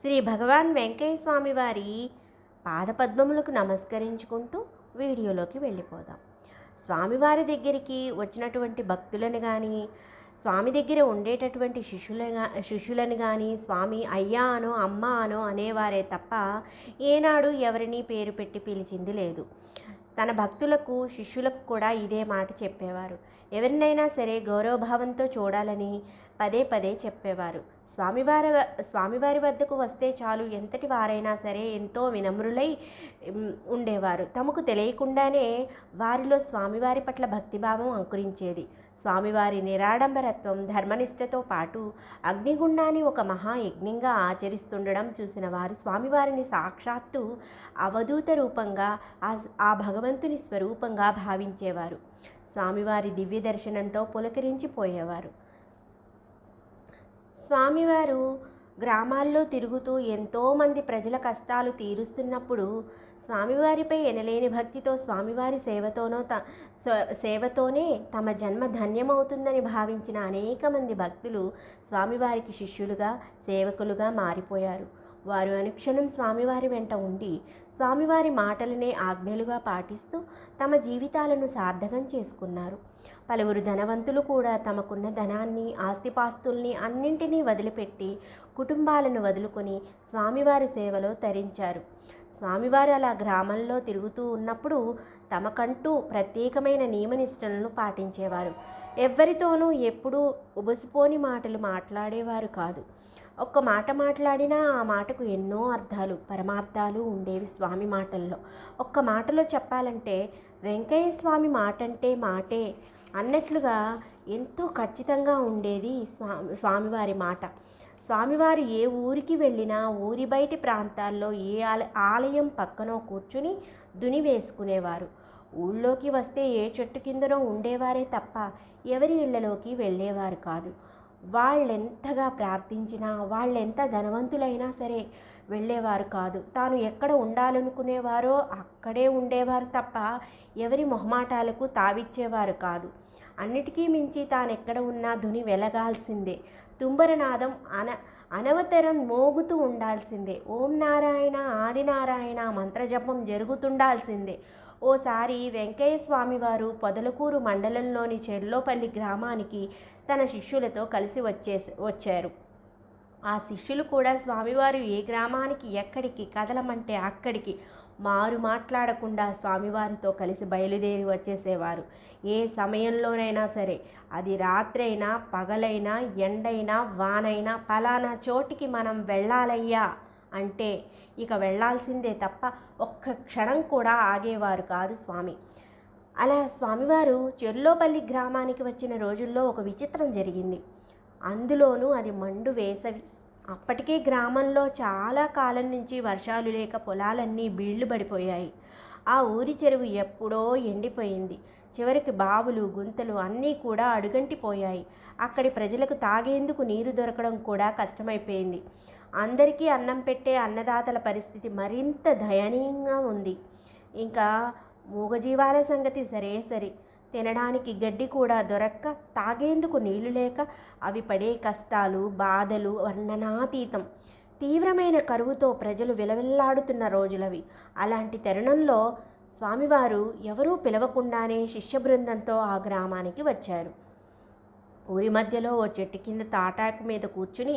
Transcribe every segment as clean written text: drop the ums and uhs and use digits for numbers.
శ్రీ భగవాన్ వెంకయ్య స్వామి వారి పాదపద్మములకు నమస్కరించుకుంటూ వీడియోలోకి వెళ్ళిపోదాం. స్వామివారి దగ్గరికి వచ్చినటువంటి భక్తులను కానీ, స్వామి దగ్గర ఉండేటటువంటి శిష్యులను కానీ స్వామి అయ్యా అనో అమ్మ అనో అనేవారే తప్ప ఏనాడు ఎవరిని పేరు పెట్టి పిలిచింది లేదు. తన భక్తులకు శిష్యులకు కూడా ఇదే మాట చెప్పేవారు. ఎవరినైనా సరే గౌరవభావంతో చూడాలని పదే పదే చెప్పేవారు. స్వామివారి వద్దకు వస్తే చాలు ఎంతటి వారైనా సరే ఎంతో వినమ్రులై ఉండేవారు. తమకు తెలియకుండానే వారిలో స్వామివారి పట్ల భక్తిభావం అంకురించేది. స్వామివారి నిరాడంబరత్వం, ధర్మనిష్టతో పాటు అగ్నిగుండాన్ని ఒక మహాయజ్ఞంగా ఆచరిస్తుండడం చూసిన వారు స్వామివారిని సాక్షాత్తు అవధూత రూపంగా, ఆ భగవంతుని స్వరూపంగా భావించేవారు. స్వామివారి దివ్య దర్శనంతో పులకరించిపోయేవారు. స్వామివారు గ్రామాల్లో తిరుగుతూ ఎంతోమంది ప్రజల కష్టాలు తీరుస్తున్నప్పుడు స్వామివారిపై ఎనలేని భక్తితో స్వామివారి సేవతోనే తమ జన్మ ధన్యమవుతుందని భావించిన అనేక మంది భక్తులు స్వామివారికి శిష్యులుగా, సేవకులుగా మారిపోయారు. వారు అనుక్షణం స్వామివారి వెంట ఉండి స్వామివారి మాటలనే ఆజ్ఞలుగా పాటిస్తూ తమ జీవితాలను సార్థకం చేసుకున్నారు. పలువురు ధనవంతులు కూడా తమకున్న ధనాన్ని, ఆస్తిపాస్తుల్ని అన్నింటినీ వదిలిపెట్టి కుటుంబాలను వదులుకొని స్వామివారి సేవలో తరించారు. స్వామివారు అలా గ్రామంలో తిరుగుతూ ఉన్నప్పుడు తమకంటూ ప్రత్యేకమైన నియమనిష్టలను పాటించేవారు. ఎవ్వరితోనూ ఎప్పుడూ ఉబసిపోని మాటలు మాట్లాడేవారు కాదు. ఒక్క మాట మాట్లాడినా ఆ మాటకు ఎన్నో అర్థాలు, పరమార్థాలు ఉండేవి స్వామి మాటల్లో. ఒక్క మాటలో చెప్పాలంటే వెంకయ్య స్వామి మాటంటే మాటే అన్నట్లుగా ఎంతో ఖచ్చితంగా ఉండేది స్వామివారి మాట. స్వామివారు ఏ ఊరికి వెళ్ళినా ఊరి బయటి ప్రాంతాల్లో ఏ ఆలయం పక్కనో కూర్చుని దుని వేసుకునేవారు. ఊళ్ళోకి వస్తే ఏ చెట్టు కిందనో ఉండేవారే తప్ప ఎవరి ఇళ్లలోకి వెళ్ళేవారు కాదు. వాళ్ళెంతగా ప్రార్థించినా, వాళ్ళెంత ధనవంతులైనా సరే వెళ్ళేవారు కాదు. తాను ఎక్కడ ఉండాలనుకునేవారో అక్కడే ఉండేవారు తప్ప ఎవరి మొహమాటాలకు తావిచ్చేవారు కాదు. అన్నిటికీ మించి తానెక్కడ ఉన్నా ధుని వెలగాల్సిందే. తుంబరనాదం అనవతరం మోగుతూ ఉండాల్సిందే. ఓం నారాయణ, ఆదినారాయణ మంత్రజపం జరుగుతుండాల్సిందే. ఓసారి వెంకయ్య స్వామివారు పొదలకూరు మండలంలోని చెర్లోపల్లి గ్రామానికి తన శిష్యులతో కలిసి వచ్చారు. ఆ శిష్యులు కూడా స్వామివారు ఏ గ్రామానికి ఎక్కడికి కదలమంటే అక్కడికి మారు మాట్లాడకుండా స్వామివారితో కలిసి బయలుదేరి వచ్చేసేవారు. ఏ సమయంలోనైనా సరే, అది రాత్రైనా పగలైనా ఎండైనా వానైనా పలానా చోటికి మనం వెళ్ళాలయ్యా అంటే ఇక వెళ్ళాల్సిందే తప్ప ఒక్క క్షణం కూడా ఆగేవారు కాదు స్వామి. అలా స్వామివారు చెర్లోపల్లి గ్రామానికి వచ్చిన రోజుల్లో ఒక విచిత్రం జరిగింది. అందులోనూ అది మండు వేసవి. అప్పటికే గ్రామంలో చాలా కాలం నుంచి వర్షాలు లేక పొలాలన్నీ బీళ్లు పడిపోయాయి. ఆ ఊరి చెరువు ఎప్పుడో ఎండిపోయింది. చివరికి బావులు, గుంతలు అన్నీ కూడా అడుగంటిపోయాయి. అక్కడి ప్రజలకు తాగేందుకు నీరు దొరకడం కూడా కష్టమైపోయింది. అందరికీ అన్నం పెట్టే అన్నదాతల పరిస్థితి మరింత దయనీయంగా ఉంది. ఇంకా మూగజీవాల సంగతి సరే, తినడానికి గడ్డి కూడా దొరక్క, తాగేందుకు నీళ్లు లేక అవి పడే కష్టాలు, బాధలు వర్ణనాతీతం. తీవ్రమైన కరువుతో ప్రజలు విలవిల్లాడుతున్న రోజులవి. అలాంటి తరుణంలో స్వామివారు ఎవరూ పిలవకుండానే శిష్య బృందంతో ఆ గ్రామానికి వచ్చారు. ఊరి మధ్యలో ఓ చెట్టు కింద తాటాకు మీద కూర్చుని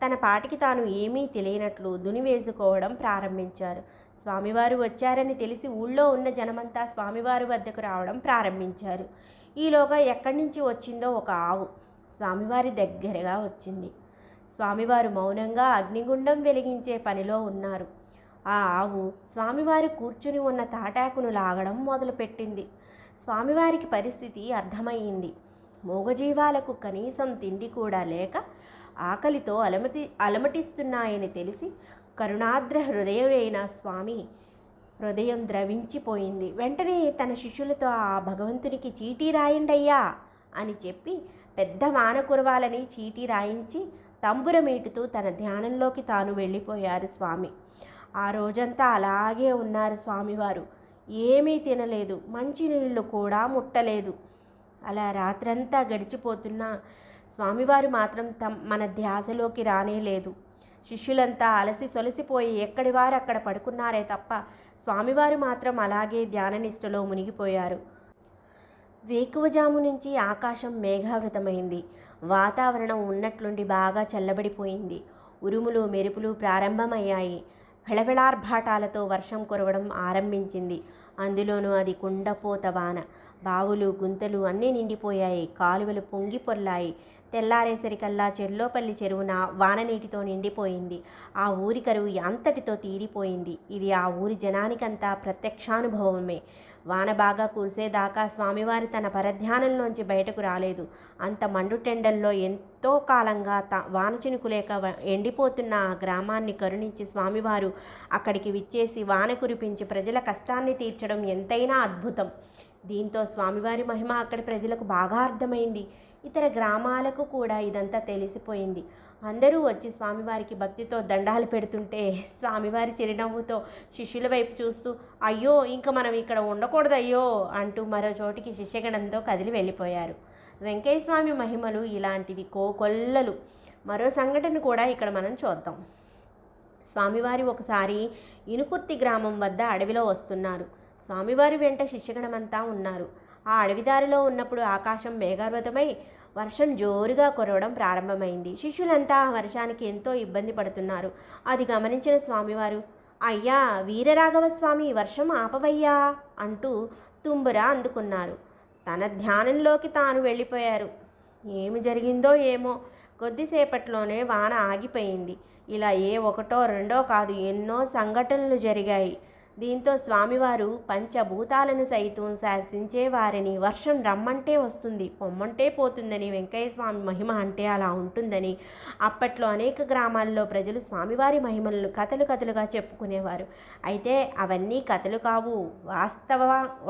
తన పాటికి తాను ఏమీ తెలియనట్లు దుని వేసుకోవడం ప్రారంభించారు. స్వామివారు వచ్చారని తెలిసి ఊళ్ళో ఉన్న జనమంతా స్వామివారి వద్దకు రావడం ప్రారంభించారు. ఈలోగా ఎక్కడి నుంచి వచ్చిందో ఒక ఆవు స్వామివారి దగ్గరగా వచ్చింది. స్వామివారు మౌనంగా అగ్నిగుండం వెలిగించే పనిలో ఉన్నారు. ఆ ఆవు స్వామివారు కూర్చుని ఉన్న తాటాకును లాగడం మొదలుపెట్టింది. స్వామివారికి పరిస్థితి అర్థమయ్యింది. మూగజీవాలకు కనీసం తిండి కూడా లేక ఆకలితో అలమటిస్తున్నాయని తెలిసి కరుణాద్ర హృదయుడైన స్వామి హృదయం ద్రవించిపోయింది. వెంటనే తన శిష్యులతో ఆ భగవంతునికి చీటీ రాయండయ్యా అని చెప్పి పెద్ద వాన కురవాలని చీటీ రాయించి తంబురమీటుతూ తన ధ్యానంలోకి తాను వెళ్ళిపోయారు స్వామి. ఆ రోజంతా అలాగే ఉన్నారు స్వామివారు. ఏమీ తినలేదు, మంచినీళ్ళు కూడా ముట్టలేదు. అలా రాత్రంతా గడిచిపోతున్నా స్వామివారు మాత్రం మన ధ్యాసలోకి రానే లేదు. శిష్యులంతా అలసి సొలసిపోయి ఎక్కడి వారు అక్కడ పడుకున్నారే తప్ప స్వామివారు మాత్రం అలాగే ధ్యాననిష్టలో మునిగిపోయారు. వేకువజాము నుంచి ఆకాశం మేఘావృతమైంది. వాతావరణం ఉన్నట్లుండి బాగా చల్లబడిపోయింది. ఉరుములు మెరుపులు ప్రారంభమయ్యాయి. ఫెళఫెళార్భాటాలతో వర్షం కురవడం ఆరంభించింది. అందులోనూ అది కుండపోత వాన. బావులు గుంతలు అన్నీ నిండిపోయాయి. కాలువలు పొంగి పొర్లాయి. తెల్లారేసరికల్లా చెర్లోపల్లి చెరువున వాననీటితో నిండిపోయింది. ఆ ఊరి కరువు అంతటితో తీరిపోయింది. ఇది ఆ ఊరి జనానికంతా ప్రత్యక్షానుభవమే. వాన బాగా కురిసేదాకా స్వామివారు తన పరధ్యానంలోంచి బయటకు రాలేదు. అంత మండుటెండల్లో ఎంతో కాలంగా వాన చినుకులేక ఎండిపోతున్న ఆ గ్రామాన్ని కరుణించి స్వామివారు అక్కడికి విచ్చేసి వాన కురిపించి ప్రజల కష్టాన్ని తీర్చడం ఎంతైనా అద్భుతం. దీంతో స్వామివారి మహిమ అక్కడి ప్రజలకు బాగా అర్థమైంది. ఇతర గ్రామాలకు కూడా ఇదంతా తెలిసిపోయింది. అందరూ వచ్చి స్వామివారికి భక్తితో దండాలు పెడుతుంటే స్వామివారి చిరునవ్వుతో శిష్యుల వైపు చూస్తూ, అయ్యో ఇంక మనం ఇక్కడ ఉండకూడదయ్యో అంటూ మరో చోటికి శిష్యగణంతో కదిలి వెళ్ళిపోయారు. వెంకయ్య స్వామి మహిమలు ఇలాంటివి కోకొల్లలు. మరో సంఘటన కూడా ఇక్కడ మనం చూద్దాం. స్వామివారి ఒకసారి ఇనుకుర్తి గ్రామం వద్ద అడవిలో వస్తున్నారు. స్వామివారి వెంట శిష్యగణమంతా ఉన్నారు. ఆ అడవిదారిలో ఉన్నప్పుడు ఆకాశం మేఘావృతమై వర్షం జోరుగా కురవడం ప్రారంభమైంది. శిష్యులంతా ఆ వర్షానికి ఎంతో ఇబ్బంది పడుతున్నారు. అది గమనించిన స్వామివారు, అయ్యా వీరరాఘవ స్వామి, వర్షం ఆపవయ్యా అంటూ తుంబురా అందుకున్నారు. తన ధ్యానంలోకి తాను వెళ్ళిపోయారు. ఏమి జరిగిందో ఏమో, కొద్దిసేపట్లోనే వాన ఆగిపోయింది. ఇలా ఒకటో రెండో కాదు, ఎన్నో సంఘటనలు జరిగాయి. దీంతో స్వామివారు పంచభూతాలను సైతం శాసించే వారిని వర్షం రమ్మంటే వస్తుంది, పొమ్మంటే పోతుందని, వెంకయ్య స్వామి మహిమ అంటే అలా ఉంటుందని అప్పట్లో అనేక గ్రామాల్లో ప్రజలు స్వామివారి మహిమలను కథలుగా చెప్పుకునేవారు. అయితే అవన్నీ కథలు కావు,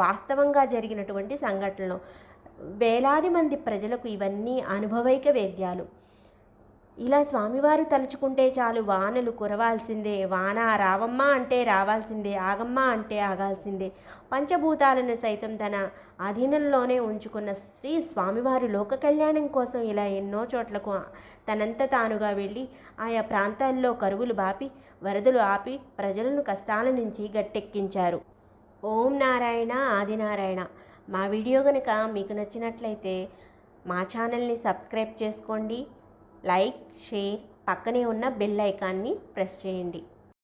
వాస్తవంగా జరిగినటువంటి సంఘటనలు. వేలాది మంది ప్రజలకు ఇవన్నీ అనుభవైక వేద్యాలు. ఇలా స్వామివారు తలుచుకుంటే చాలు వానలు కురవాల్సిందే, వాన రావమ్మ అంటే రావాల్సిందే, ఆగమ్మ అంటే ఆగాల్సిందే. పంచభూతాలను సైతం తన అధీనంలోనే ఉంచుకున్న శ్రీ స్వామివారు లోక కళ్యాణం కోసం ఇలా ఎన్నో చోట్లకు తనంత తానుగా వెళ్ళి ఆయా ప్రాంతాల్లో కరువులు బాపి, వరదలు ఆపి ప్రజలను కష్టాల నుంచి గట్టెక్కించారు. ఓం నారాయణ ఆదినారాయణ. మా వీడియో కనుక మీకు నచ్చినట్లయితే మా ఛానల్ని సబ్స్క్రైబ్ చేసుకోండి. లైక్, షేర్, పక్కనే ఉన్న బెల్ ఐకాన్ని ప్రెస్ చేయండి.